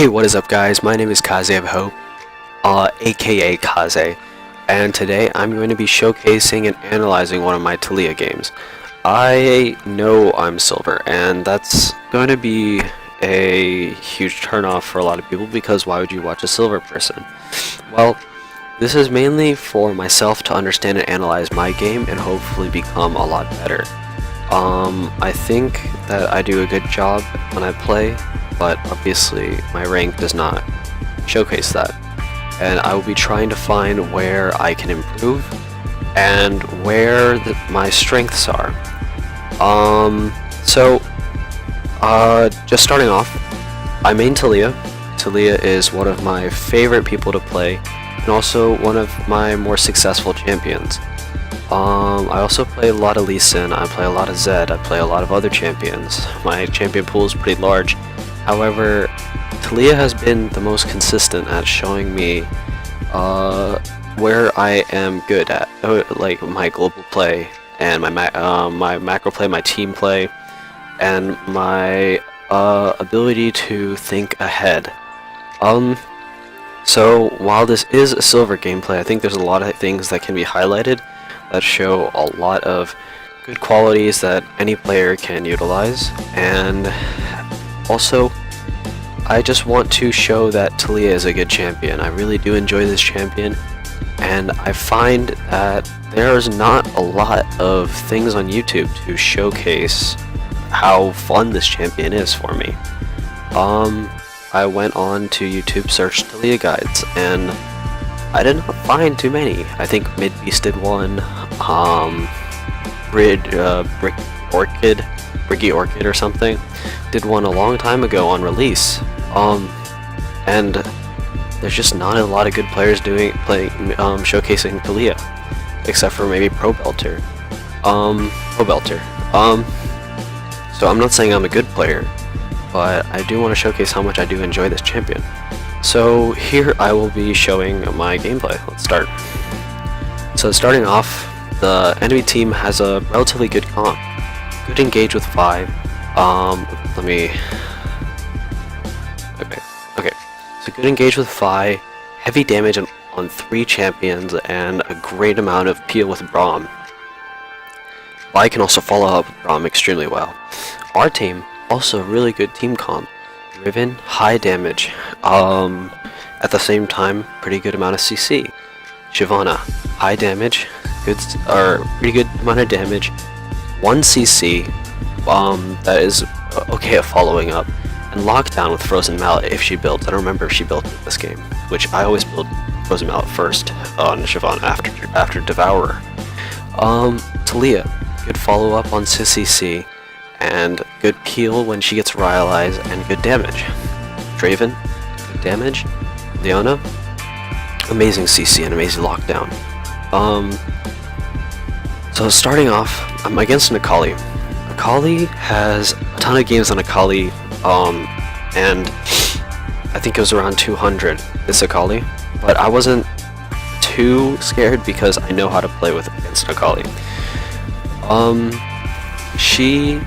Hey, what is up guys? My name is Kaze of Hope, aka Kaze, and today I'm going to be showcasing and analyzing one of my Taliyah games. I know I'm silver, and that's going to be a huge turnoff for a lot of people because why would you watch a silver person? Well, this is mainly for myself to understand and analyze my game and hopefully become a lot better. I think that I do a good job when I play, but obviously my rank does not showcase that. And I will be trying to find where I can improve and where my strengths are. Just starting off, I main Taliyah. Taliyah is one of my favorite people to play and also one of my more successful champions. I also play a lot of Lee Sin, I play a lot of Zed, I play a lot of other champions. My champion pool is pretty large. However, Taliyah has been the most consistent at showing me where I am good at, like my global play and my macro play, my team play, and my ability to think ahead. So while this is a silver gameplay, I think there's a lot of things that can be highlighted that show a lot of good qualities that any player can utilize. And also, I just want to show that Taliyah is a good champion. I really do enjoy this champion, and I find that there's not a lot of things on YouTube to showcase how fun this champion is for me. I went on to YouTube, searched Taliyah guides, and I did not find too many. I think Midbeast did one, Briggy Orchid or something, did one a long time ago on release. And there's just not a lot of good players showcasing Taliyah, except for maybe Pro Belter. So I'm not saying I'm a good player, but I do want to showcase how much I do enjoy this champion. So here I will be showing my gameplay. Let's start. So starting off, the enemy team has a relatively good comp. Good engage with 5. Okay. So good engage with 5, heavy damage on 3 champions, and a great amount of peel with Braum. I can also follow up with Braum extremely well. Our team, also really good team comp. Riven, high damage. At the same time, pretty good amount of CC. Shyvana, high damage, pretty good amount of damage. 1 CC, that is okay at following up. And Lockdown with Frozen Mallet if she builds. I don't remember if she built this game, which I always build Frozen Mallet first on Shyvana after Devourer. Taliyah, good follow up on CC. And good peel when she gets Rylized, and good damage. Draven, good damage. Leona, amazing CC and amazing lockdown. So starting off, I'm against an Akali. Akali has a ton of games on Akali, and I think it was around 200, this Akali. But I wasn't too scared because I know how to play against Akali. She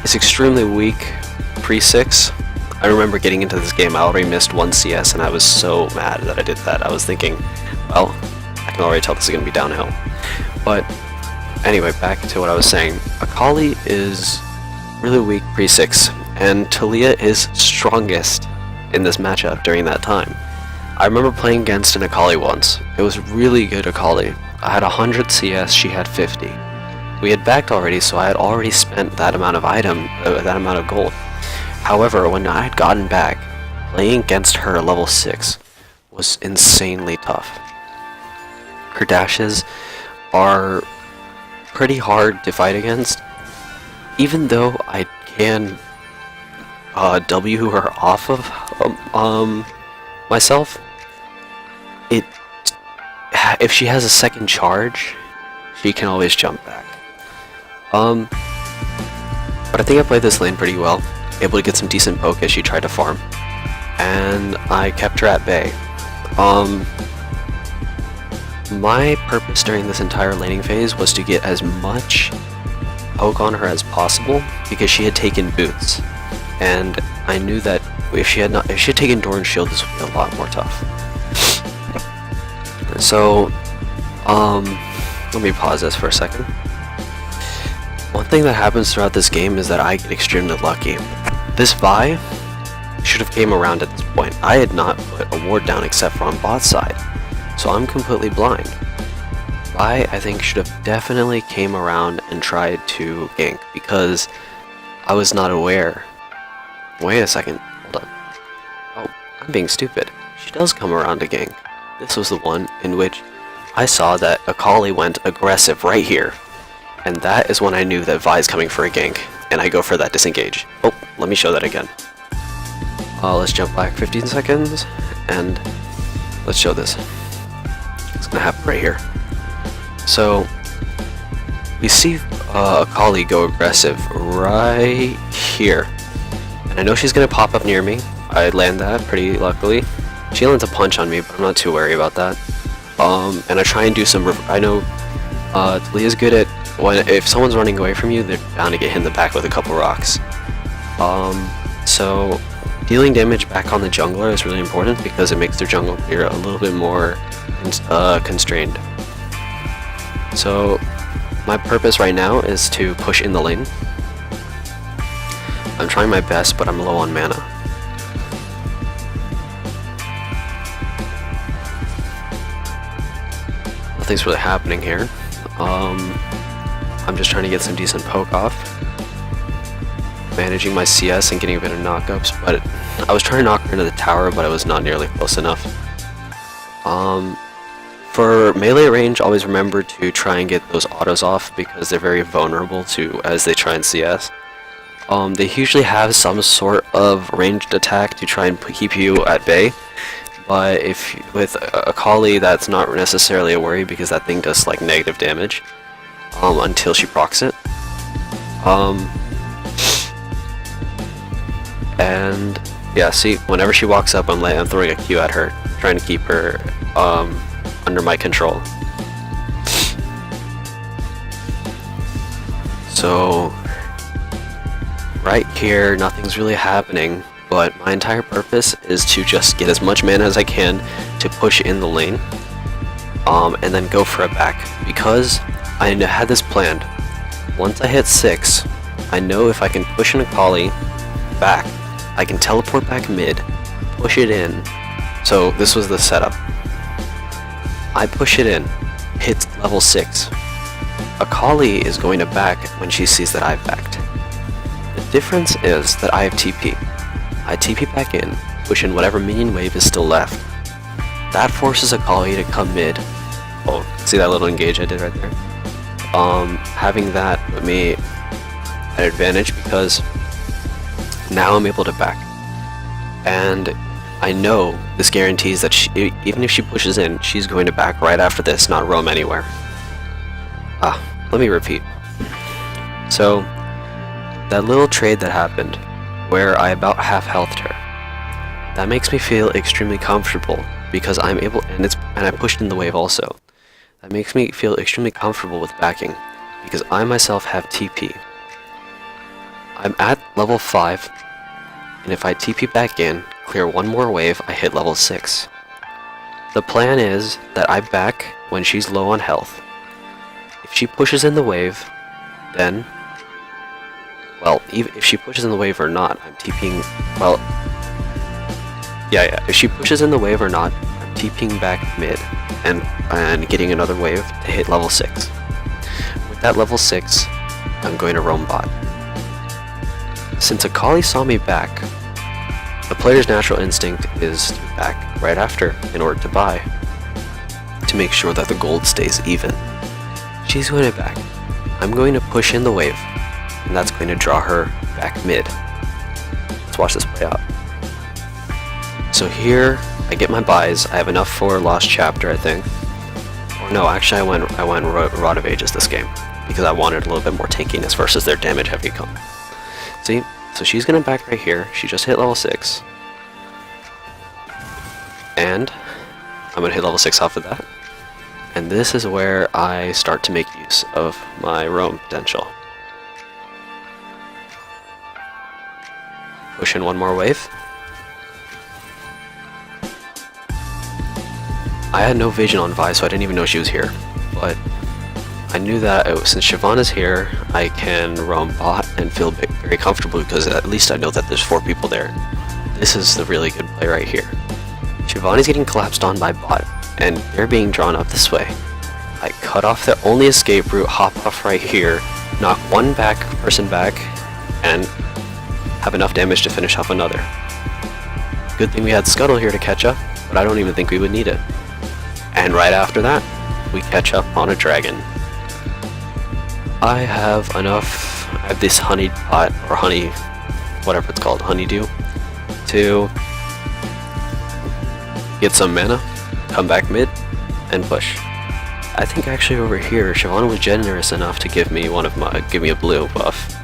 is extremely weak pre-6. I remember getting into this game, I already missed 1 CS and I was so mad that I did that. I was thinking, well, I can already tell this is going to be downhill. But anyway, back to what I was saying. Akali is really weak pre-6, and Taliyah is strongest in this matchup during that time. I remember playing against an Akali once. It was really good Akali. I had 100 CS, she had 50. We had backed already, so I had already spent that amount of that amount of gold. However, when I had gotten back, playing against her at level 6 was insanely tough. Her dashes are pretty hard to fight against. Even though I can W her off of myself, if she has a second charge, she can always jump back. But I think I played this lane pretty well, able to get some decent poke as she tried to farm, and I kept her at bay. My purpose during this entire laning phase was to get as much poke on her as possible because she had taken boots, and I knew that if she had taken Doran's shield, this would be a lot more tough. So, let me pause this for a second. One thing that happens throughout this game is that I get extremely lucky. This Vi should have came around at this point. I had not put a ward down except for on bot side, so I'm completely blind. Vi, I think, should have definitely came around and tried to gank because I was not aware. Wait a second, hold up. Oh, I'm being stupid. She does come around to gank. This was the one in which I saw that Akali went aggressive right here. And that is when I knew that Vi's coming for a gank, and I go for that disengage. Oh, let me show that again. Let's jump back 15 seconds, and let's show this. It's gonna happen right here. So, we see Akali go aggressive right here. And I know she's gonna pop up near me. I land that pretty luckily. She lands a punch on me, but I'm not too worried about that. And I try and do some, I know Taliyah's good at, if someone's running away from you, they're bound to get hit in the back with a couple rocks. So dealing damage back on the jungler is really important because it makes their jungle clear a little bit more constrained. So my purpose right now is to push in the lane. I'm trying my best, but I'm low on mana. Nothing's really happening here. I'm just trying to get some decent poke off. Managing my CS and getting a bit of knockups, but I was trying to knock her into the tower, but I was not nearly close enough. For melee range, always remember to try and get those autos off because they're very vulnerable to as they try and CS. They usually have some sort of ranged attack to try and keep you at bay, but if with Akali, that's not necessarily a worry because that thing does like negative damage until she procs it. And yeah, see, whenever she walks up, I'm throwing a Q at her, trying to keep her under my control. So right here, nothing's really happening, but my entire purpose is to just get as much mana as I can to push in the lane, and then go for a back, because I had this planned. Once I hit 6, I know if I can push an Akali back, I can teleport back mid, push it in. So this was the setup. I push it in, hit level 6. Akali is going to back when she sees that I've backed. The difference is that I have TP. I TP back in, push in whatever minion wave is still left. That forces Akali to come mid. Oh, see that little engage I did right there? Having that put me at advantage because now I'm able to back. And I know this guarantees that even if she pushes in, she's going to back right after this, not roam anywhere. Let me repeat. So, that little trade that happened, where I about half healthed her, that makes me feel extremely comfortable because I'm able, and I pushed in the wave also. That makes me feel extremely comfortable with backing because I myself have TP. I'm at level 5, and if I TP back in, clear one more wave, I hit level 6. The plan is that I back when she's low on health. If she pushes in the wave, then, well, even if she pushes in the wave or not, I'm TPing, well, yeah, if she pushes in the wave or not, I'm TPing back mid and getting another wave to hit level 6. With that level 6, I'm going to roam bot. Since Akali saw me back, the player's natural instinct is to back right after in order to buy, to make sure that the gold stays even. She's going to back. I'm going to push in the wave, and that's going to draw her back mid. Let's watch this play out. So here, I get my buys. I have enough for Lost Chapter, I think. Or no, actually I went Rod of Ages this game, because I wanted a little bit more tankiness versus their damage heavy comp. See? So she's gonna back right here. She just hit level 6. And I'm gonna hit level 6 off of that. And this is where I start to make use of my roam potential. Push in one more wave. I had no vision on Vi, so I didn't even know she was here. But I knew that since Shyvana's here, I can roam bot and feel very comfortable because at least I know that there's 4 people there. This is the really good play right here. Shyvana's getting collapsed on by bot, and they're being drawn up this way. I cut off their only escape route, hop off right here, knock one person back, and have enough damage to finish off another. Good thing we had Scuttle here to catch up, but I don't even think we would need it. And right after that, we catch up on a dragon. I have enough, I have this honey pot, or honey, whatever it's called, honeydew, to get some mana, come back mid, and push. I think actually over here, Shyvana was generous enough to give me give me a blue buff.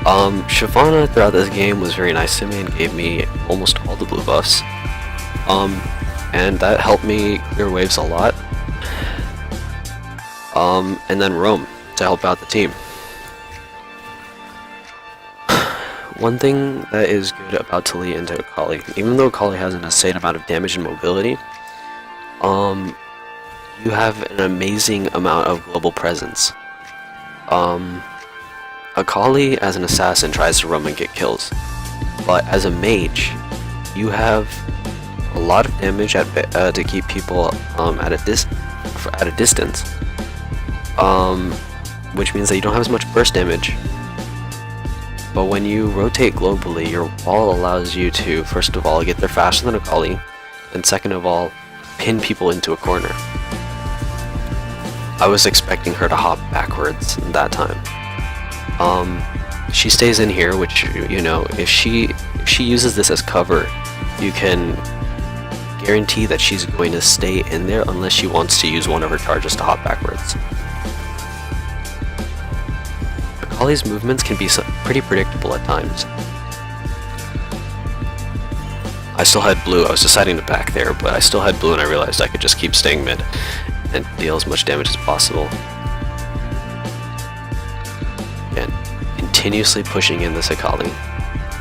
Shyvana throughout this game was very nice to me and gave me almost all the blue buffs. And that helped me clear waves a lot. And then roam to help out the team. One thing that is good about Taliyah into Akali, even though Akali has an insane amount of damage and mobility, you have an amazing amount of global presence. Akali as an assassin tries to roam and get kills, but as a mage, you have a lot of damage to keep people at a distance, which means that you don't have as much burst damage. But when you rotate globally, your wall allows you to, first of all, get there faster than Akali, and second of all, pin people into a corner. I was expecting her to hop backwards that time. She stays in here, which, you know, if she uses this as cover, you can guarantee that she's going to stay in there unless she wants to use one of her charges to hop backwards. Akali's movements can be pretty predictable at times. I still had blue. I was deciding to back there, but I still had blue and I realized I could just keep staying mid and deal as much damage as possible. Again, continuously pushing in this Akali.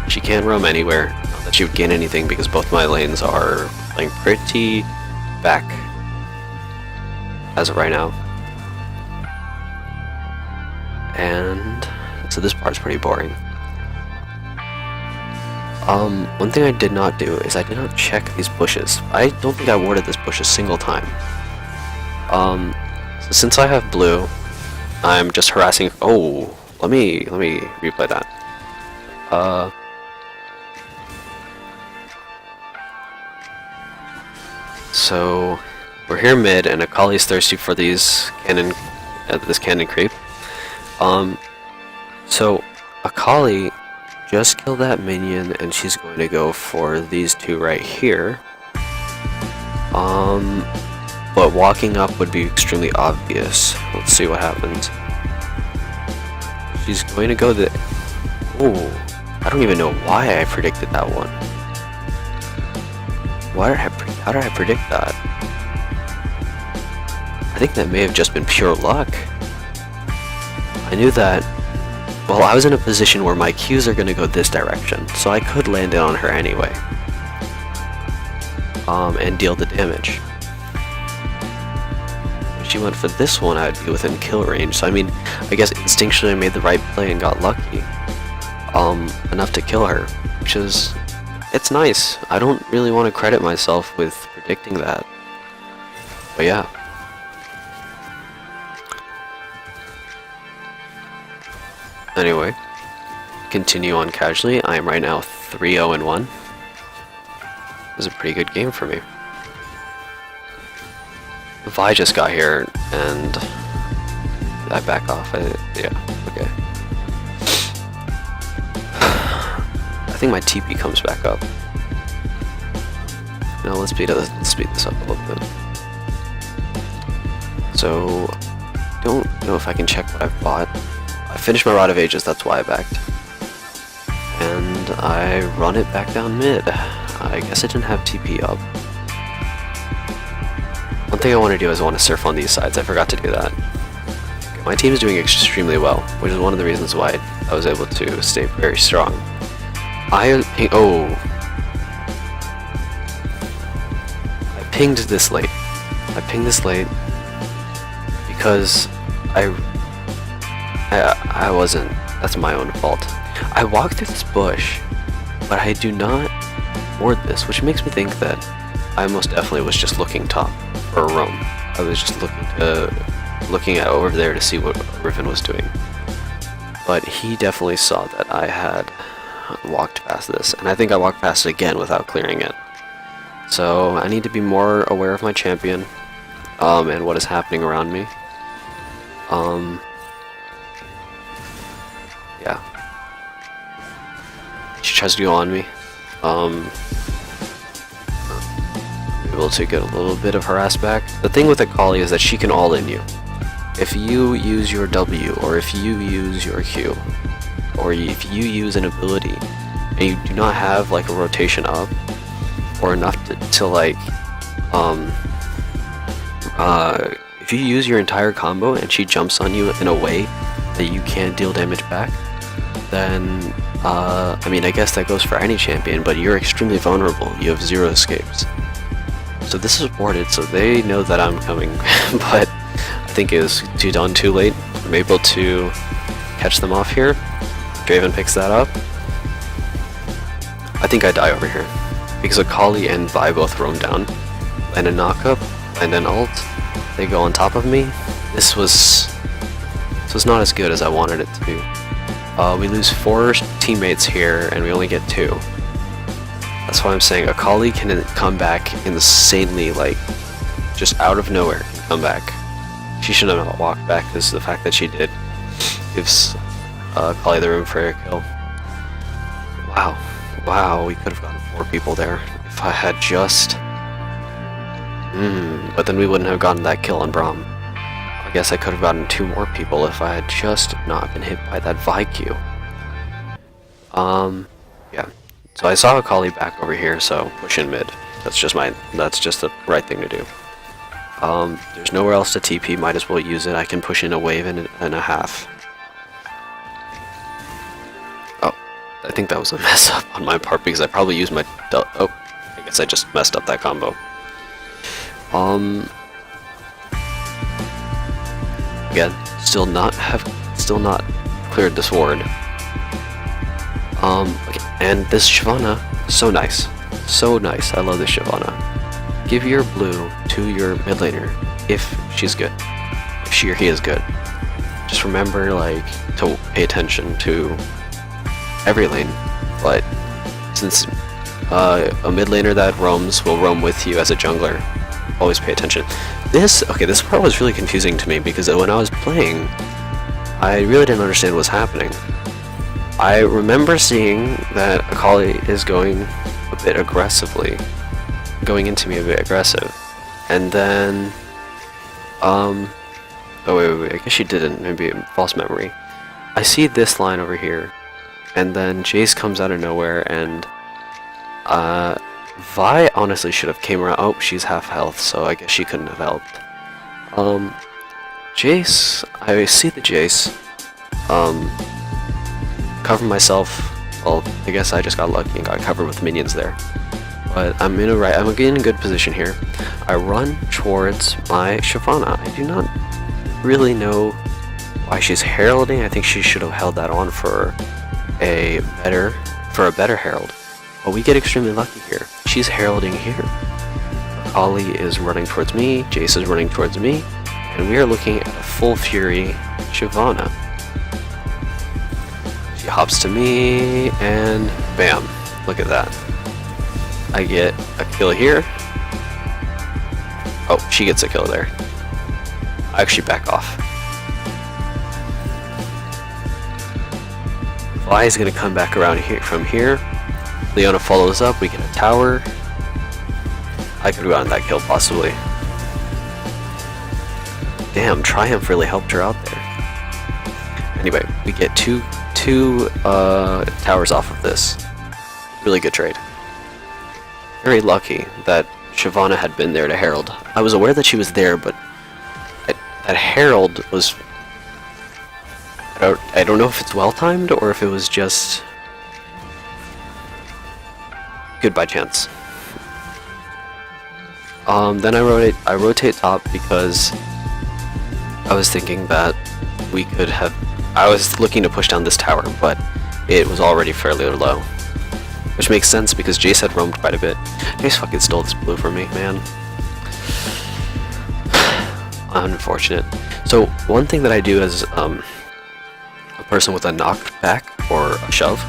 She can't roam anywhere, not that she would gain anything because both my lanes are playing pretty back as of right now. And so this part's pretty boring. One thing I did not do is I did not check these bushes. I don't think I warded this bush a single time. So since I have blue, I'm just harassing. Oh, let me replay that. So we're here mid, and Akali's thirsty for these this cannon creep. So Akali just killed that minion, and she's going to go for these two right here. But walking up would be extremely obvious. Let's see what happens. She's going to go the. Ooh, I don't even know why I predicted that one. How did I predict that? I think that may have just been pure luck. I knew that. Well, I was in a position where my Qs are going to go this direction, so I could land it on her anyway. And deal the damage. If she went for this one, I'd be within kill range, so I mean, I guess instinctually I made the right play and got lucky. Enough to kill her, which is, it's nice. I don't really want to credit myself with predicting that. But yeah. Anyway, continue on casually. I am right now 3-0-1. This is a pretty good game for me. Vi just got here, and I back off. Yeah, okay. I think my TP comes back up. No, let's speed this up a little bit. So, don't know if I can check what I've bought. I finished my Rod of Ages, that's why I backed. And I run it back down mid. I guess I didn't have TP up. One thing I want to do is I want to surf on these sides. I forgot to do that. Okay, my team is doing extremely well, which is one of the reasons why I was able to stay very strong. I pinged this late. I pinged this late because I wasn't. That's my own fault. I walked through this bush, but I do not ward this, which makes me think that I most definitely was just looking top for a roam. I was just looking at over there to see what Riven was doing. But he definitely saw that I had walked past this, and I think I walked past it again without clearing it. So I need to be more aware of my champion, and what is happening around me. Yeah. She tries to go on me. Able to get a little bit of harass back. The thing with Akali is that she can all in you. If you use your W, or if you use your Q, or if you use an ability, and you do not have like a rotation up, or enough to like, if you use your entire combo and she jumps on you in a way that you can't deal damage back, then, I mean, I guess that goes for any champion, but you're extremely vulnerable. You have 0 escapes. So this is warded, so they know that I'm coming, but I think it was done too late. I'm able to catch them off here. Draven picks that up. I think I die over here, because Akali and Vi both roam down. Land a knockup, land an ult, they go on top of me. This was not as good as I wanted it to be. We lose 4 teammates here, and we only get 2. That's why I'm saying Akali can come back insanely, like, just out of nowhere, come back. She shouldn't have walked back, because the fact that she did gives Akali the room for a kill. Wow, we could have gotten 4 people there if I had just... but then we wouldn't have gotten that kill on Braum. I guess I could have gotten 2 more people if I had just not been hit by that VIQ. Yeah. So I saw Akali back over here, so push in mid. That's just the right thing to do. There's nowhere else to TP, might as well use it. I can push in a wave and a half. Oh, I think that was a mess up on my part because I probably used my oh, I guess I just messed up that combo. Again, still not cleared this ward. Okay, and this Shyvana, so nice. So nice. I love this Shyvana. Give your blue to your mid laner if she's good. If she or he is good. Just remember, like, to pay attention to every lane. But since a mid laner that roams will roam with you as a jungler, always pay attention. This part was really confusing to me because when I was playing, I really didn't understand what was happening. I remember seeing that Akali is going a bit aggressively, going into me a bit aggressive, and then, oh wait, I guess she didn't, maybe a false memory. I see this line over here, and then Jace comes out of nowhere, and, Vi honestly should have came around. Oh, she's half health, so I guess she couldn't have helped. Jace, I see the Jace, cover myself. Well, I guess I just got lucky and got covered with minions there. But I'm in a good position here. I run towards my Shyvana. I do not really know why she's heralding. I think she should have held that on for a better herald. But we get extremely lucky here. She's heralding here. Akali is running towards me, Jace is running towards me, and we are looking at a full fury Shyvana. She hops to me, and bam, look at that. I get a kill here. Oh, she gets a kill there. I actually back off. Vi is going to come back around here from here. Leona follows up, we get a tower. I could have gotten that kill possibly. Damn, Triumph really helped her out there. Anyway, we get two towers off of this. Really good trade. Very lucky that Shyvana had been there to herald. I was aware that she was there, but that herald was... I don't know if it's well timed or if it was just good by chance. Then I rotate top because I was thinking that we could have. I was looking to push down this tower, but it was already fairly low, which makes sense because Jace had roamed quite a bit. Jace fucking stole this blue from me, man. Unfortunate. So one thing that I do as a person with a knockback or a shove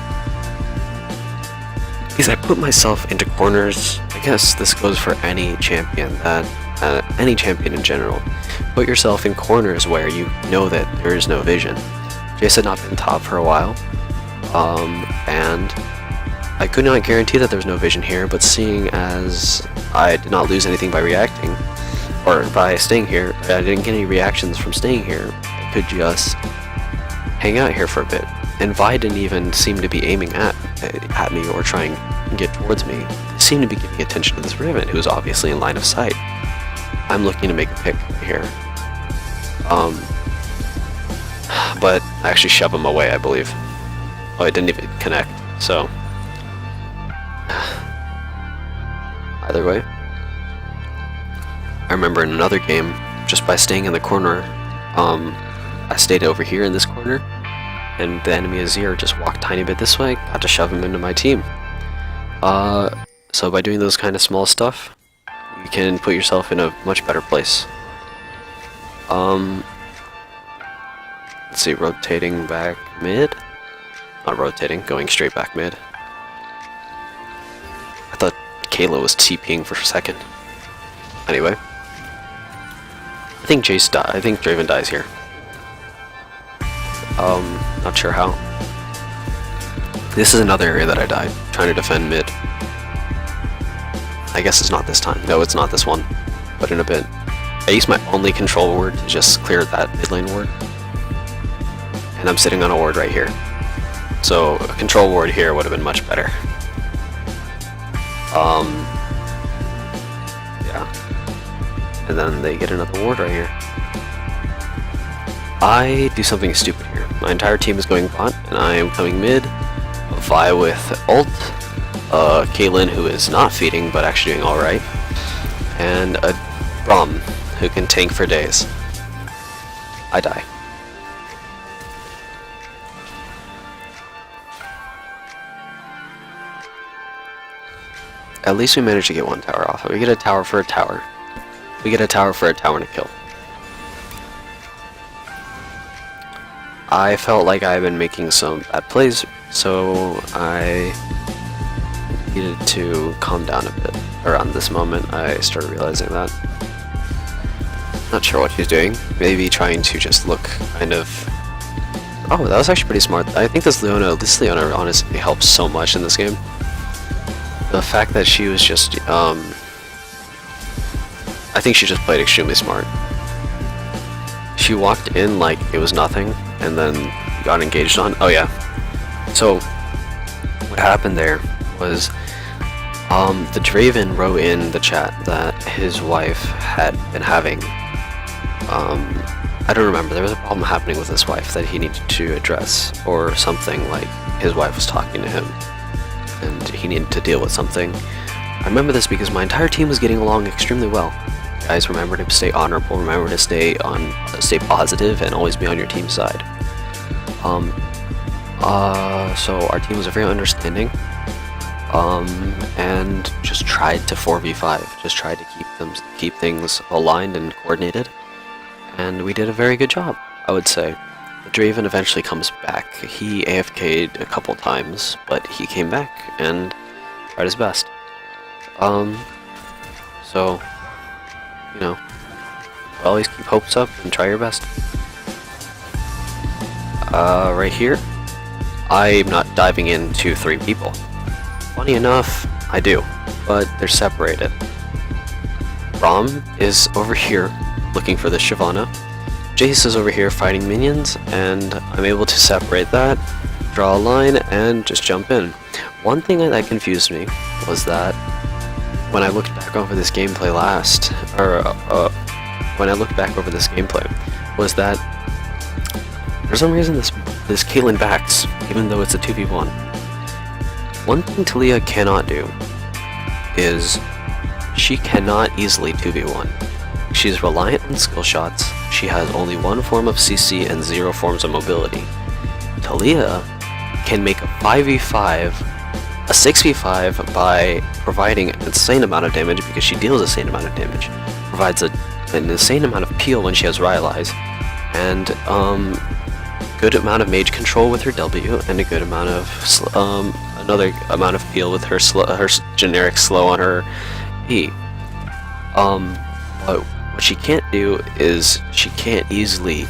is I put myself into corners. I guess this goes for any champion any champion in general. Put yourself in corners where you know that there is no vision. Jace had not been top for a while, and I could not guarantee that there was no vision here, but seeing as I did not lose anything by reacting, or by staying here, I didn't get any reactions from staying here, I could just hang out here for a bit. And Vi didn't even seem to be aiming at me or trying to get towards me. He seemed to be giving attention to this Riven, who was obviously in line of sight. I'm looking to make a pick here. But I actually shove him away, I believe. Oh, I didn't even connect, so... Either way. I remember in another game, just by staying in the corner, I stayed over here in this corner, and the enemy Azir just walked a tiny bit this way, got to shove him into my team. So by doing those kind of small stuff, you can put yourself in a much better place. Let's see, rotating back mid? Not rotating, going straight back mid. I thought Kayla was TPing for a second. Anyway. I think Draven dies here. Not sure how. This is another area that I died, trying to defend mid. I guess it's not this time. No, it's not this one. But in a bit. I used my only control ward to just clear that mid lane ward. And I'm sitting on a ward right here. So a control ward here would have been much better. Yeah. And then they get another ward right here. I do something stupid here. My entire team is going bot, and I am coming mid. Vi with ult. Caitlyn, who is not feeding, but actually doing alright. And a Braum, who can tank for days. I die. At least we managed to get one tower off. We get a tower for a tower. We get a tower for a tower and a kill. I felt like I had been making some bad plays, so I needed to calm down a bit. Around this moment, I started realizing that. Not sure what she's doing. Maybe trying to just look kind of... Oh, that was actually pretty smart. I think this Leona honestly helps so much in this game. The fact that she was just, I think she just played extremely smart. She walked in like it was nothing, and then got engaged on. Oh yeah. So, what happened there was, the Draven wrote in the chat that his wife had been having, I don't remember, there was a problem happening with his wife that he needed to address, or something like his wife was talking to him. And he needed to deal with something. I remember this because my entire team was getting along extremely well. Guys, remember to stay honorable, remember to stay positive, and always be on your team's side. So our team was very understanding, and just tried to 4v5, just tried to keep things aligned and coordinated, and we did a very good job, I would say. The Draven eventually comes back. He AFK'd a couple times, but he came back and tried his best. So, you know, always keep hopes up and try your best. Right here, I'm not diving into 3 people. Funny enough, I do, but they're separated. Braum is over here looking for the Shyvana. Jace is over here fighting minions, and I'm able to separate that, draw a line, and just jump in. One thing that confused me was that when I looked back over this gameplay was that for some reason this Caitlyn backs, even though it's a 2v1. One thing Taliyah cannot do is she cannot easily 2v1. She's reliant on skill shots, she has only one form of CC and 0 forms of mobility. Taliyah can make a 5v5, a 6v5 by providing an insane amount of damage because she deals an insane amount of damage, provides an insane amount of peel when she has Rylai's, and good amount of mage control with her W, and a good amount of another amount of peel with her generic slow on her E. But what she can't do is she can't easily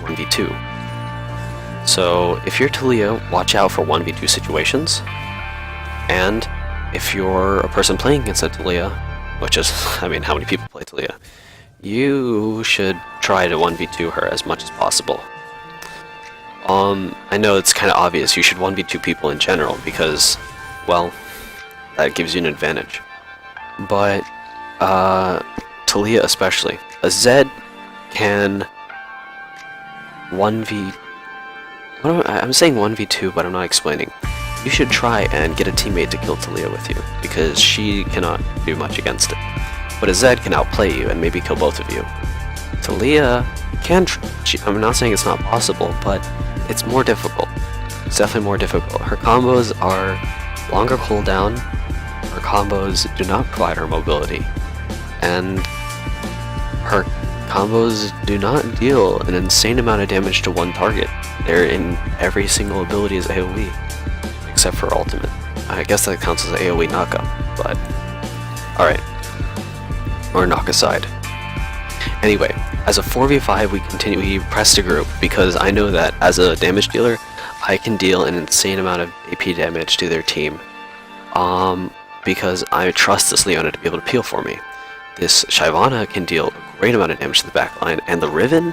1v2. So if you're Taliyah, watch out for 1v2 situations, and if you're a person playing against a Taliyah, which is, I mean, how many people play Taliyah, you should try to 1v2 her as much as possible. I know it's kind of obvious, you should 1v2 people in general because, well, that gives you an advantage. But, Taliyah especially. A Zed can 1v... I'm saying 1v2, but I'm not explaining. You should try and get a teammate to kill Taliyah with you, because she cannot do much against it. But a Zed can outplay you and maybe kill both of you. Taliyah can... I'm not saying it's not possible, but it's more difficult. It's definitely more difficult. Her combos are longer cooldown, her combos do not provide her mobility, and her combos do not deal an insane amount of damage to one target. They're in every single ability as AoE, except for ultimate. I guess that counts as an AoE knockup, but... Alright. Or knock aside. Anyway, as a 4v5 we press the group, because I know that as a damage dealer, I can deal an insane amount of AP damage to their team. Because I trust this Leona to be able to peel for me. This Shyvana can deal a great amount of damage to the backline, and the Riven,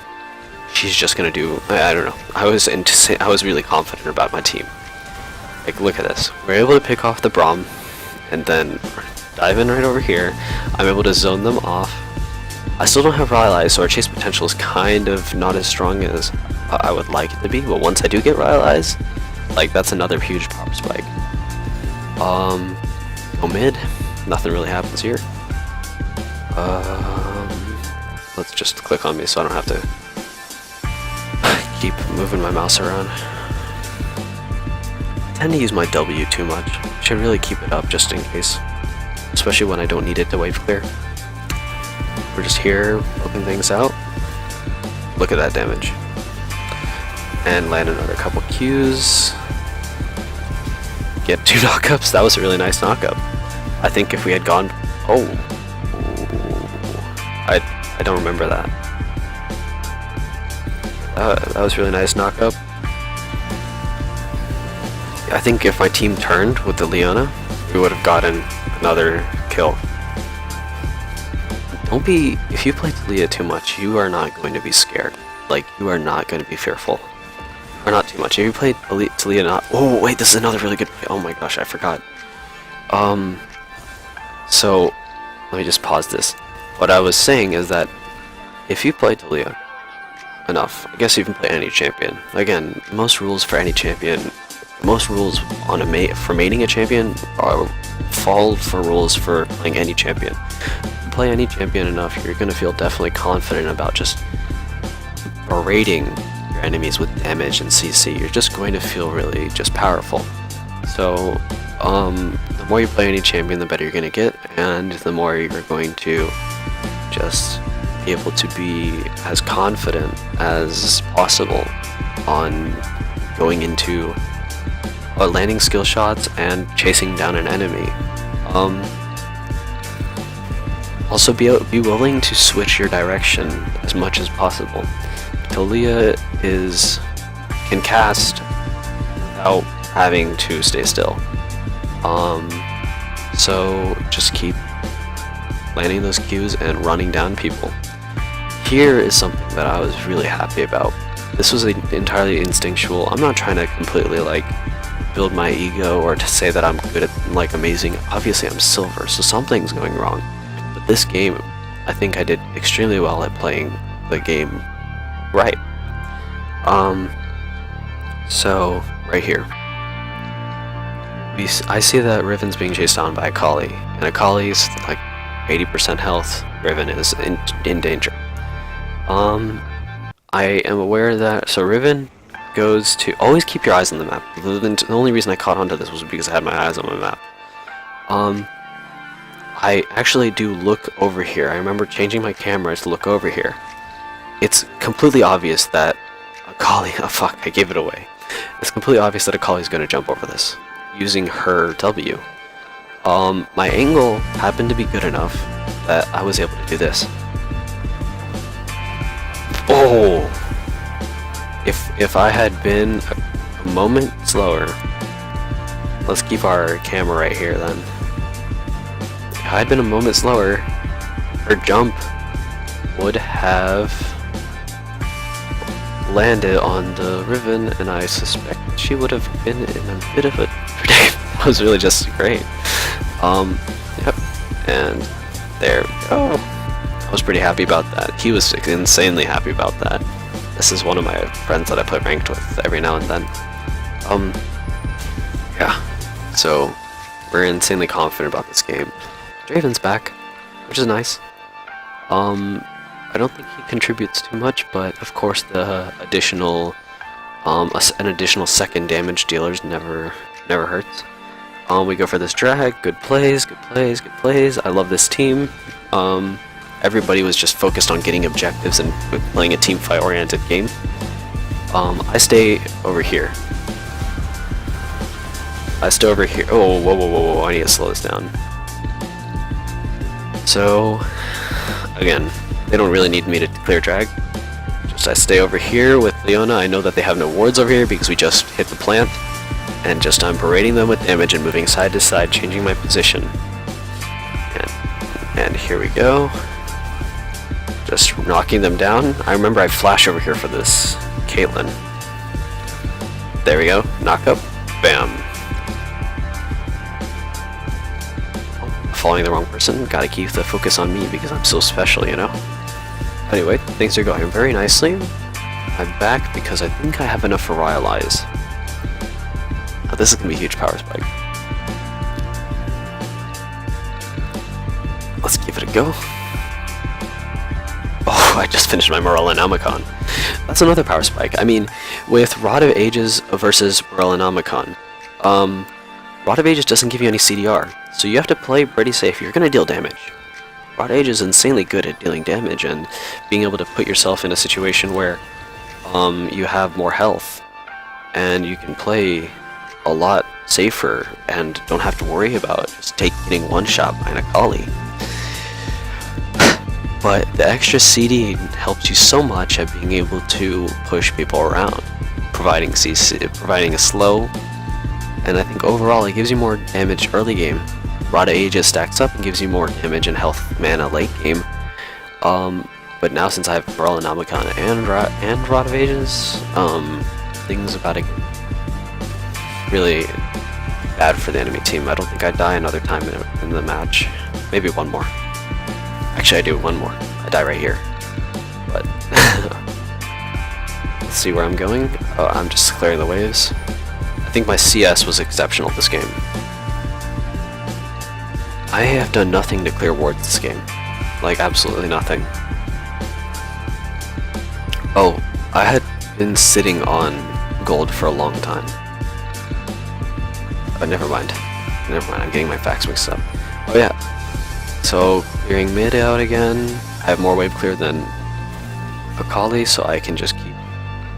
she's just gonna do, I don't know. I was really confident about my team. Like, look at this. We're able to pick off the Braum, and then dive in right over here. I'm able to zone them off. I still don't have Rylai's, so our chase potential is kind of not as strong as I would like it to be, but once I do get Rylai's, like, that's another huge power spike. Go mid. Nothing really happens here. Let's just click on me so I don't have to keep moving my mouse around. I tend to use my W too much. Should really keep it up just in case, especially when I don't need it to wave clear. We're just here poking things out. Look at that damage. And land another couple Qs. Get 2 knockups. That was a really nice knockup. I think if we had gone... Oh. I don't remember that. That was a really nice knockup. I think if my team turned with the Leona, we would have gotten another kill. Don't be... If you play Taliyah too much, you are not going to be scared. Like, you are not going to be fearful. Or not too much. If you play Taliyah not... Oh, wait, this is another really good... Oh my gosh, I forgot. So, let me just pause this. What I was saying is that if you play Taliyah enough, I guess you can play any champion. Again, most rules for any champion, most rules on for maining a champion fall for rules for playing any champion. If you play any champion enough, you're going to feel definitely confident about just berating your enemies with damage and CC. You're just going to feel really just powerful. So, the more you play any champion, the better you're going to get, and the more you're going to just be able to be as confident as possible on going into landing skill shots and chasing down an enemy. Also be willing to switch your direction as much as possible. Taliyah can cast without having to stay still. So just keep landing those Qs and running down people. Here is something that I was really happy about. This was entirely instinctual. I'm not trying to completely like build my ego or to say that I'm good at like amazing. Obviously I'm silver, so something's going wrong. But this game, I think I did extremely well at playing the game right. So right here, I see that Riven's being chased down by Akali, and Akali's like 80% health, Riven is in danger. I am aware that, so Riven goes to, always keep your eyes on the map. The only reason I caught onto this was because I had my eyes on my map. I actually do look over here. I remember changing my camera to look over here. It's completely obvious that Akali, oh fuck, I gave it away. It's completely obvious that Akali's gonna jump over this, using her W. My angle happened to be good enough that I was able to do this. Oh! If I had been a moment slower, let's keep our camera right here then. If I had been a moment slower, her jump would have landed on the Riven, and I suspect she would have been in a bit of a predicament. That was really just great. Yep, and there we go. I was pretty happy about that. He was insanely happy about that. This is one of my friends that I play ranked with every now and then. Yeah, so we're insanely confident about this game. Draven's back, which is nice. I don't think he contributes too much, but of course the additional, an additional second damage dealers never hurts. We go for this drag. Good plays, good plays, good plays. I love this team. Everybody was just focused on getting objectives and playing a team fight oriented game. I stay over here. I stay over here. Oh, whoa, whoa, whoa, whoa! I need to slow this down. So, again, they don't really need me to clear drag. Just I stay over here with Leona. I know that they have no wards over here because we just hit the plant. And just I'm parading them with damage and moving side to side, changing my position. And here we go. Just knocking them down. I remember I flash over here for this Caitlyn. There we go. Knock up. Bam. Following the wrong person. Gotta keep the focus on me because I'm so special, you know? Anyway, things are going very nicely. I'm back because I think I have enough for Rylai's. Oh, this is gonna be a huge power spike. Let's give it a go. Oh, I just finished my Morellonomicon. That's another power spike. I mean, with Rod of Ages versus Morellonomicon, Rod of Ages doesn't give you any CDR, so you have to play pretty safe. You're gonna deal damage. Rod of Ages is insanely good at dealing damage and being able to put yourself in a situation where you have more health and you can play a lot safer and don't have to worry about just getting one shot by an Akali. But the extra CD helps you so much at being able to push people around, providing a slow, and I think overall it gives you more damage early game. Rod of Ages stacks up and gives you more damage and health mana late game. But now since I have Morellonomicon and Rod of Ages, things about it really bad for the enemy team. I don't think I die another time in the match. Maybe one more. Actually, I do one more. I die right here. But let's see where I'm going. Oh, I'm just clearing the waves. I think my CS was exceptional this game. I have done nothing to clear wards this game. Like, absolutely nothing. Oh, I had been sitting on gold for a long time. But never mind. Never mind, I'm getting my facts mixed up. Oh yeah. So, clearing mid out again. I have more wave clear than Akali, so I can just keep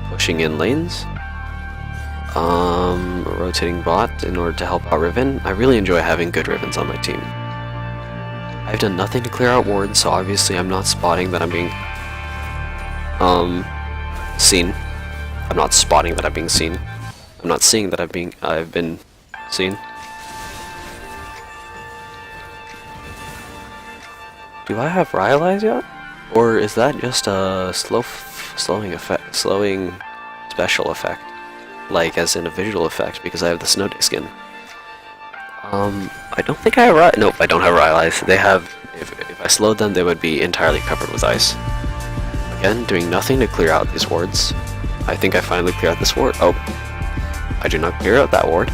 pushing in lanes. Rotating bot in order to help out Riven. I really enjoy having good Rivens on my team. I've done nothing to clear out wards, so obviously I'm not spotting that I'm being seen. I'm not spotting that I'm being seen. I'm not seeing that I've been seen. Do I have Rylai's yet? Or is that just a slowing special effect? Like as in a visual effect because I have the snow day skin. I don't think I have nope, I don't have Rylai's. They have, if I slowed them, they would be entirely covered with ice. Again, doing nothing to clear out these wards. I think I finally clear out this ward. Oh, I do not clear out that ward.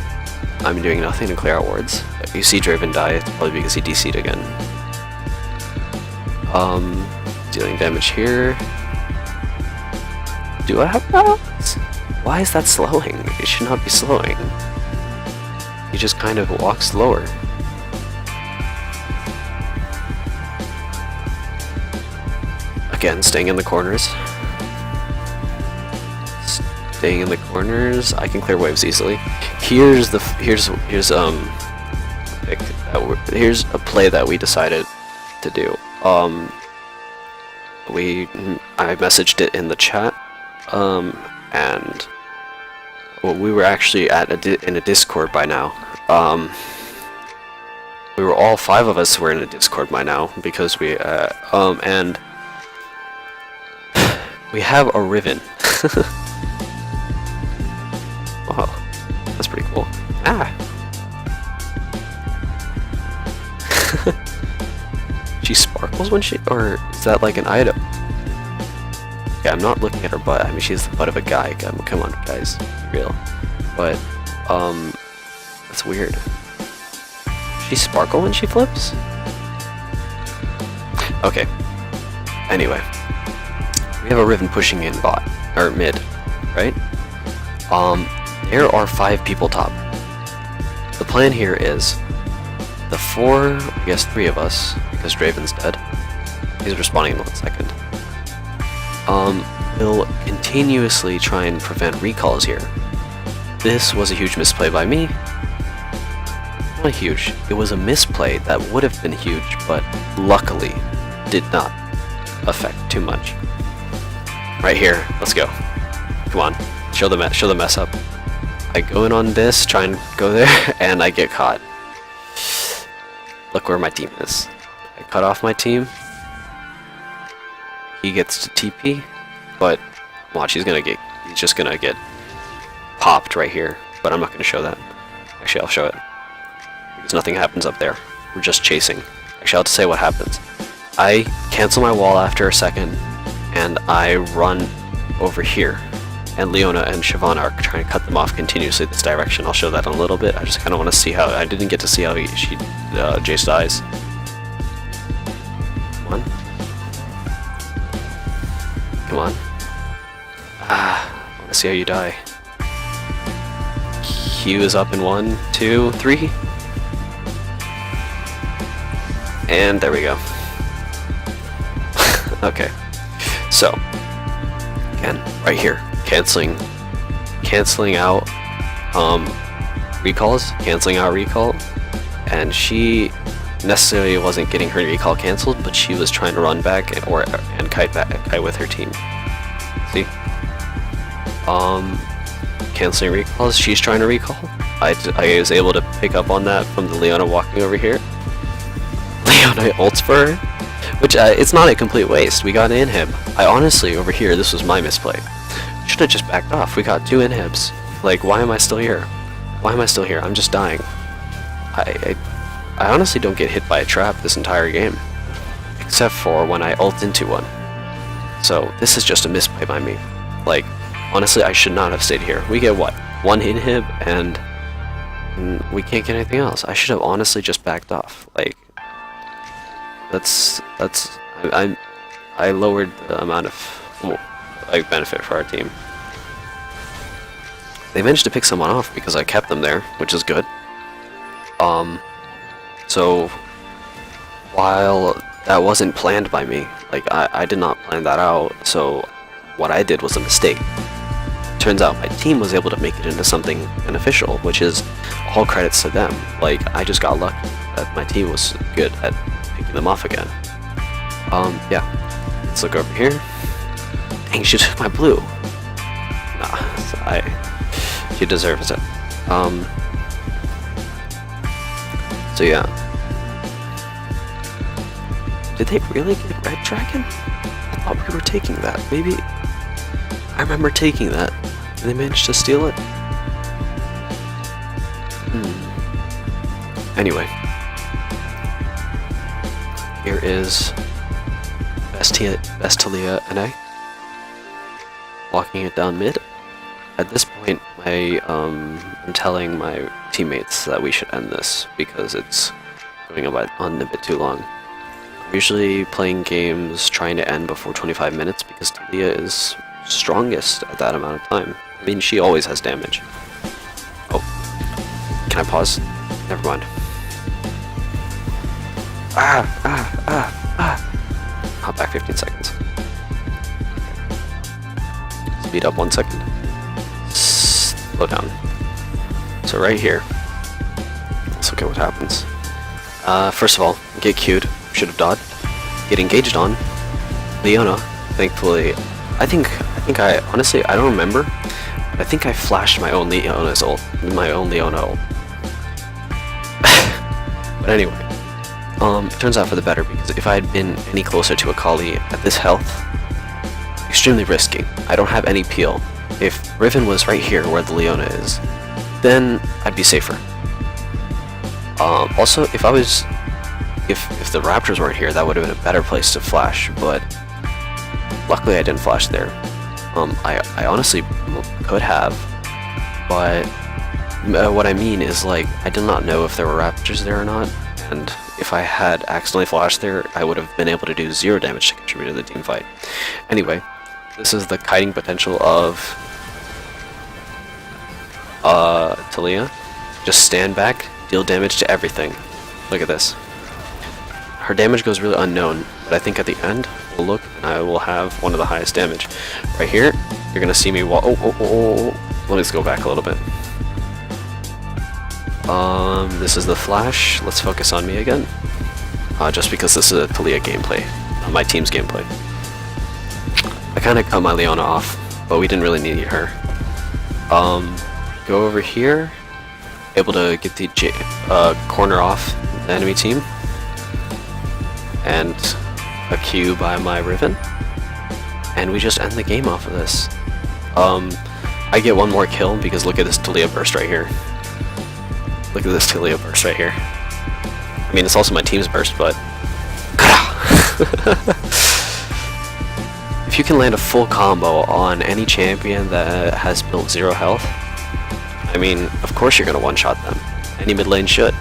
I'm doing nothing to clear out wards. If you see Draven die, it's probably because he DC'd again. Dealing damage here. Do I have balance? Why is that slowing? It should not be slowing. He just kind of walks slower. Again, staying in the corners. Staying in the corners. I can clear waves easily. Here's a play that we decided to do. I messaged it in the chat, and well, we were actually in a Discord by now. We were all 5 of us were in a Discord by now because we and we have a Riven. Wow, that's pretty cool. Ah. She sparkles when she, or is that like an item? Yeah, I'm not looking at her butt. I mean, she's the butt of a guy. Come on, guys, be real. But that's weird. She sparkle when she flips? Okay. Anyway, we have a Riven pushing in bot or mid, right? There are 5 people top. The plan here is the 4, I guess 3 of us, because Draven's dead. He's respawning in 1 second. Will continuously try and prevent recalls here. This was a huge misplay by me. Not huge. It was a misplay that would have been huge, but luckily did not affect too much. Right here, let's go. Come on, show the mess up. I go in on this, try and go there, and I get caught. Look where my team is. I cut off my team. He gets to TP, but watch, he's just gonna get popped right here. But I'm not gonna show that. Actually, I'll show it. Because nothing happens up there. We're just chasing. Actually, I'll have to say what happens. I cancel my wall after a second, and I run over here. And Leona and Shyvana are trying to cut them off continuously this direction. I'll show that in a little bit. I just kind of want to see how... I didn't get to see how Jace dies. Come on. Come on. I want to see how you die. Q is up in 1, 2, 3. And there we go. Okay. So, again, right here. Canceling out recalls, canceling out recall, and she necessarily wasn't getting her recall canceled, but she was trying to run back and kite with her team. See, canceling recalls. She's trying to recall. I was able to pick up on that from the Leona walking over here. Leona ults for her, which it's not a complete waste. We got an inhib. I honestly over here, this was my misplay. Should have just backed off. We got 2 inhibs. Like, why am I still here? Why am I still here? I'm just dying. I honestly don't get hit by a trap this entire game, except for when I ult into one. So this is just a misplay by me. Like, honestly, I should not have stayed here. We get what? 1 inhib, and we can't get anything else. I should have honestly just backed off. Like, I lowered the amount of benefit for our team. They managed to pick someone off because I kept them there, which is good. So while that wasn't planned by me, like I did not plan that out, so what I did was a mistake. Turns out my team was able to make it into something beneficial, which is all credits to them. Like, I just got lucky that my team was good at picking them off again. Yeah. Let's look over here. Dang, she took my blue. Nah, she deserves it. So yeah. Did they really get Red Dragon? I thought we were taking that. Maybe... I remember taking that. Did they manage to steal it? Anyway. Here is best Taliyah and I. Walking it down mid. At this point, I'm telling my teammates that we should end this because it's going on a bit too long. Usually playing games trying to end before 25 minutes because Taliyah is strongest at that amount of time. I mean, she always has damage. Oh, can I pause? Never mind. Hop back 15 seconds. Speed up 1 second. Slow down. So right here, let's look at what happens. First of all, get queued. Should have dodged. Get engaged on. Leona, thankfully, I think I honestly I don't remember, but I think I flashed my own Leona's ult, my own Leona ult. But anyway, it turns out for the better because if I had been any closer to Akali at this health, extremely risky. I don't have any peel. If Riven was right here where the Leona is, then I'd be safer. Also, if the Raptors weren't here, that would have been a better place to flash, but luckily I didn't flash there. I honestly could have, but what I mean is, like, I did not know if there were Raptors there or not, and if I had accidentally flashed there, I would have been able to do 0 damage to contribute to the team fight. Anyway, this is the kiting potential of Taliyah. Just stand back, deal damage to everything. Look at this. Her damage goes really unknown, but I think at the end, we'll look and I will have one of the highest damage. Right here, you're gonna see me walk. Let me just go back a little bit. This is the flash. Let's focus on me again. Just because this is a Taliyah gameplay, my team's gameplay. I kind of cut my Leona off, but we didn't really need her. Go over here, able to get the corner off the enemy team, and a Q by my Riven, and we just end the game off of this. I get one more kill because look at this Taliyah burst right here. Look at this Taliyah burst right here. I mean, it's also my team's burst, but if you can land a full combo on any champion that has built 0 health, I mean, of course you're gonna one-shot them. Any mid lane should.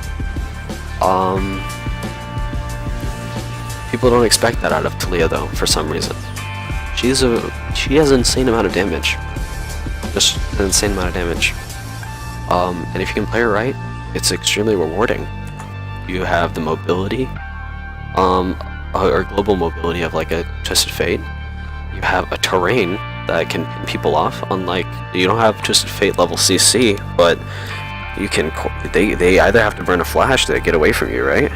People don't expect that out of Taliyah though, for some reason. She has an insane amount of damage. Just an insane amount of damage. And if you can play her right, it's extremely rewarding. You have the mobility, or global mobility of like a Twisted Fate. You have a terrain that can pin people off, unlike, you don't have Twisted Fate level CC, but you can, they either have to burn a flash to get away from you, right?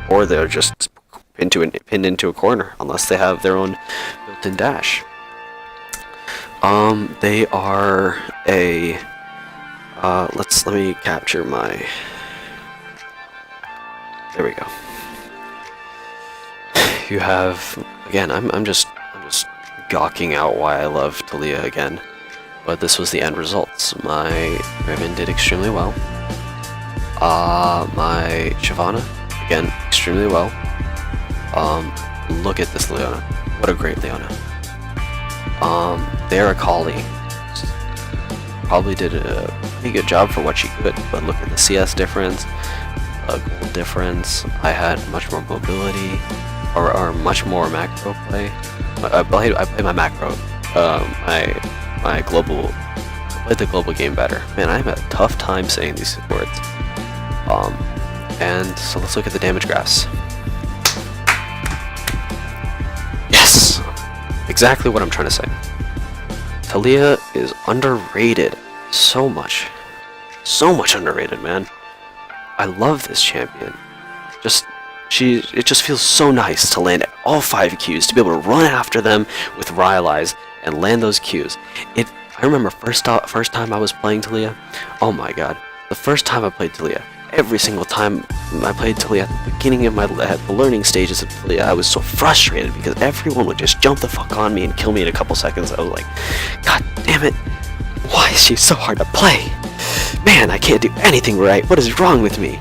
Or they're just pinned into a corner, unless they have their own built-in dash. They are a, let me capture my, there we go. You have, again, I'm just gawking out why I love Taliyah again, but this was the end results. My Riven did extremely well. My Shyvana, again, extremely well. Look at this Leona. What a great Leona. Their Akali probably did a pretty good job for what she could, but look at the CS difference, gold difference. I had much more mobility, or much more macro play. I played my macro, my global. I played the global game better. Man, I have a tough time saying these words. And so let's look at the damage graphs. Yes, exactly what I'm trying to say. Taliyah is underrated so much underrated, man. I love this champion. It just feels so nice to land all 5 Qs, to be able to run after them with Rylai's and land those Qs. I remember first time I was playing Taliyah, oh my god. The first time I played Taliyah, every single time I played Taliyah at the beginning of the learning stages of Taliyah, I was so frustrated because everyone would just jump the fuck on me and kill me in a couple seconds. I was like, god damn it, why is she so hard to play? Man, I can't do anything right, what is wrong with me?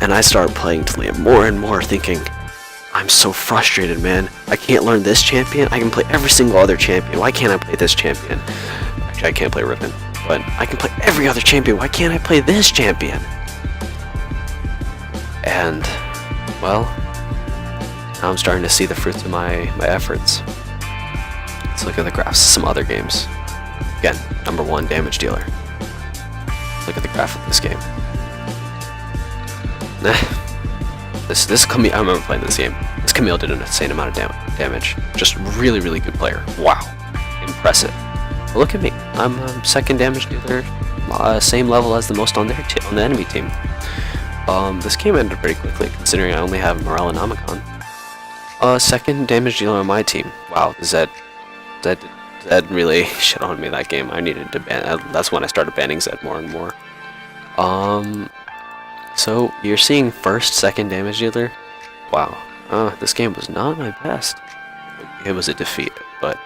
And I started playing Taliyah more and more, thinking, I'm so frustrated, man. I can't learn this champion. I can play every single other champion. Why can't I play this champion? Actually, I can't play Riven, but I can play every other champion. Why can't I play this champion? And well, now I'm starting to see the fruits of my efforts. Let's look at the graphs of some other games. Again, #1 damage dealer. Look at the graph of this game. This Camille, I remember playing this game. This Camille did an insane amount of damage. Just really, really good player. Wow, impressive. But look at me. I'm second damage dealer, same level as the most on the enemy team. This game ended pretty quickly, considering I only have Morale and Amicon. Second damage dealer on my team. Wow, Zed really shit on me that game. I needed to ban. That's when I started banning Zed more and more. So you're seeing first, second damage dealer. Wow. This game was not my best. It was a defeat, but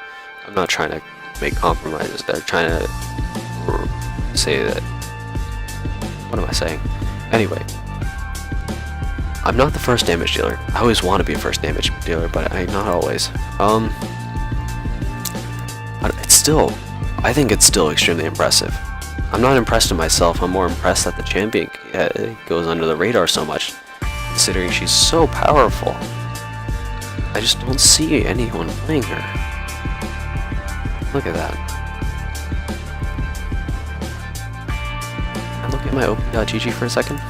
I'm not trying to make compromises. They're trying to say that. What am I saying? Anyway, I'm not the first damage dealer. I always want to be a first damage dealer, but not always. I think it's still extremely impressive. I'm not impressed in myself. I'm more impressed that the champion goes under the radar so much, considering she's so powerful. I just don't see anyone playing her. Look at that. Can I look at my op.gg for a second?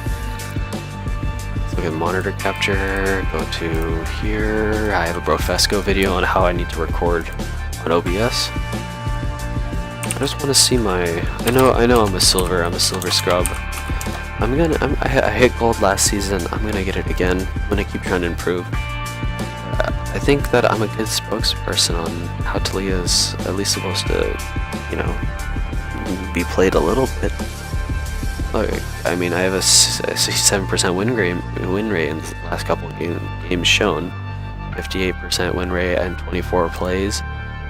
Let's look at monitor capture. Go to here. I have a Brofesco video on how I need to record on OBS. I just want to see my. I know I'm a silver scrub. I hit gold last season. I'm gonna get it again. I'm gonna keep trying to improve. I think that I'm a good spokesperson on how Taliyah is at least supposed to, be played a little bit. I mean, I have a 67% win rate in the last couple of games shown, 58% win rate and 24 plays.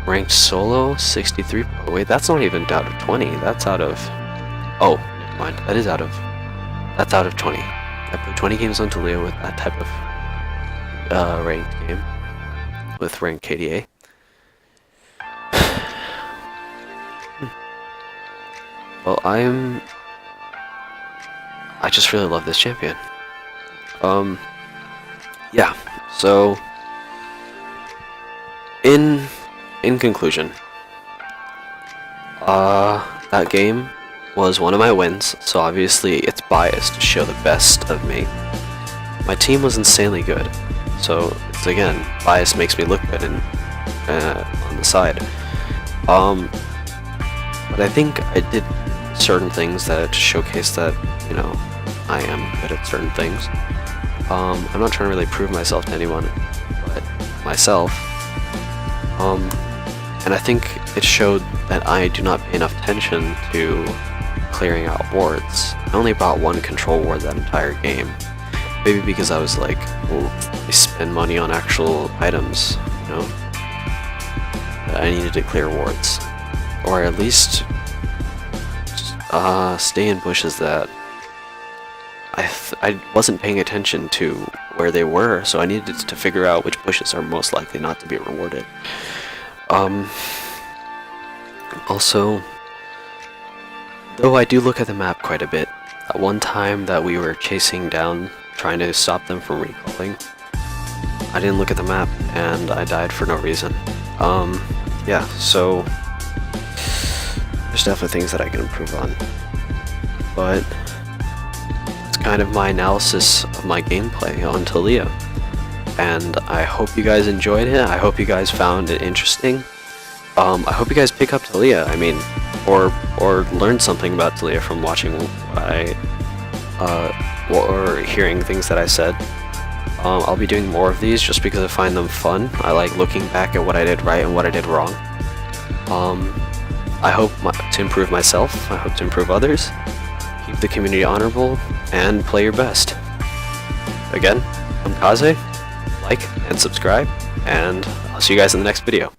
Ranked solo, 63. Oh, wait, that's not even out of 20. That's out of. Oh, never mind. That's out of 20. I played 20 games on Taliyah with that type of ranked game, with ranked KDA. Well, I just really love this champion. Yeah. So, in conclusion, that game was one of my wins, so obviously it's biased to show the best of me. My team was insanely good, so it's again, bias makes me look good on the side. But I think I did certain things that showcase that, I am good at certain things. I'm not trying to really prove myself to anyone, but myself. And I think it showed that I do not pay enough attention to clearing out wards. I only bought one control ward that entire game. Maybe because I was like, well, I spend money on actual items, that I needed to clear wards. Or at least stay in bushes that I wasn't paying attention to where they were, so I needed to figure out which bushes are most likely not to be rewarded. Also, though I do look at the map quite a bit, at one time that we were chasing down, trying to stop them from recalling, I didn't look at the map, and I died for no reason. Yeah, so there's definitely things that I can improve on. But it's kind of my analysis of my gameplay on Taliyah. And I hope you guys enjoyed it. I hope you guys found it interesting. I hope you guys pick up Taliyah. I mean, or learn something about Taliyah from watching or hearing things that I said. I'll be doing more of these just because I find them fun. I like looking back at what I did right and what I did wrong. I hope to improve myself. I hope to improve others. Keep the community honorable and play your best. Again, I'm Kaze. Like and subscribe, and I'll see you guys in the next video.